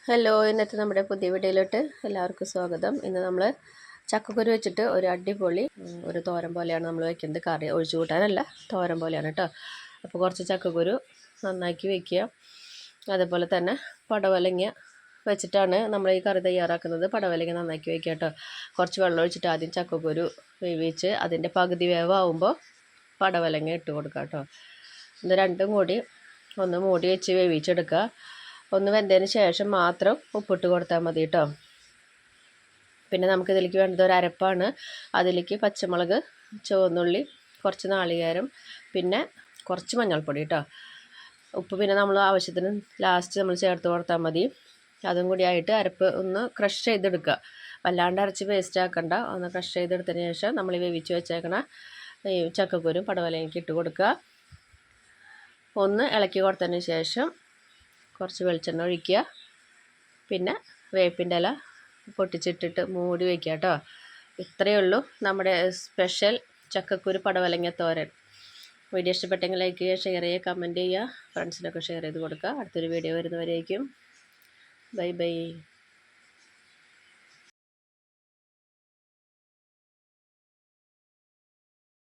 Hello, ഇന്നത്തെ നമ്മുടെ പുതിയ വീഡിയോയിലോട്ട് എല്ലാവർക്കും സ്വാഗതം. ഇന്ന് നമ്മൾ ചക്കക്കുരു വെച്ചിട്ട് ഒരു അടിപൊളി ഒരു തോരൻ പോലെയാണ് നമ്മൾ വെക്കുന്നത്. കറി ഒഴിച്ചു കൂട്ടാനല്ല, തോരൻ പോലെയാണ് കേട്ടോ. അപ്പോൾ കുറച്ച് ചക്കക്കുരു നന്നാക്കി വെക്കുക. അതുപോലെ തന്നെ പടവലങ്ങ വെച്ചിട്ടാണ് നമ്മൾ ഈ കറി തയ്യാറാക്കുന്നത്. പടവലങ്ങ നന്നാക്കി വെക്കുക കേട്ടോ. കുറച്ച് വെള്ളം ഒഴിച്ചിട്ട് ആദ്യം ചക്കക്കുരു വേവിച്ച് അതിൻ്റെ പകുതി വേവാകുമ്പോൾ പടവലങ്ങ ഇട്ട് കൊടുക്കുക കേട്ടോ. ഇത് രണ്ടും കൂടി ഒന്ന് മൂടി വെച്ച് വേവിച്ചെടുക്കുക. ഒന്ന് വെന്തതിന് ശേഷം മാത്രം ഉപ്പിട്ട് കൊടുത്താൽ മതി കേട്ടോ. പിന്നെ നമുക്കിതിലേക്ക് വേണ്ടത് ഒരു അരപ്പാണ്. അതിലേക്ക് പച്ചമുളക്, ചുവന്നുള്ളി, കുറച്ച് നാളികേരം, പിന്നെ കുറച്ച് മഞ്ഞൾപ്പൊടി കേട്ടോ. ഉപ്പ് പിന്നെ നമ്മൾ ആവശ്യത്തിന് ലാസ്റ്റ് നമ്മൾ ചേർത്ത് കൊടുത്താൽ മതി. അതും കൂടി ആയിട്ട് അരപ്പ് ഒന്ന് ക്രഷ് ചെയ്തെടുക്കുക. വല്ലാണ്ട് അരച്ച് പേസ്റ്റ് ആക്കണ്ട. ഒന്ന് ക്രഷ് ചെയ്തെടുത്തതിന് ശേഷം നമ്മൾ വേവിച്ച് വെച്ചേക്കണ ഈ ചക്കക്കുരും പടവലങ്ങയ്ക്ക് ഇട്ട് കൊടുക്കുക. ഒന്ന് ഇളക്കി കൊടുത്തതിന് ശേഷം കുറച്ച് വെളിച്ചെണ്ണ ഒഴിക്കുക. പിന്നെ വേപ്പിൻ്റെ ഇല പൊട്ടിച്ചിട്ടിട്ട് മൂടി വയ്ക്കുക കേട്ടോ. ഇത്രയേ ഉള്ളൂ നമ്മുടെ സ്പെഷ്യൽ ചക്കക്കുരു പടവലങ്ങ തോരൻ. വീഡിയോ ഇഷ്ടപ്പെട്ടെങ്കിൽ ലൈക്ക് ചെയ്യുക, ഷെയർ ചെയ്യുക, കമൻറ്റ് ചെയ്യുക, ഫ്രണ്ട്സിനൊക്കെ ഷെയർ ചെയ്ത് കൊടുക്കുക. അടുത്തൊരു വീഡിയോ വരുന്നവരേക്കും ബൈ ബൈ.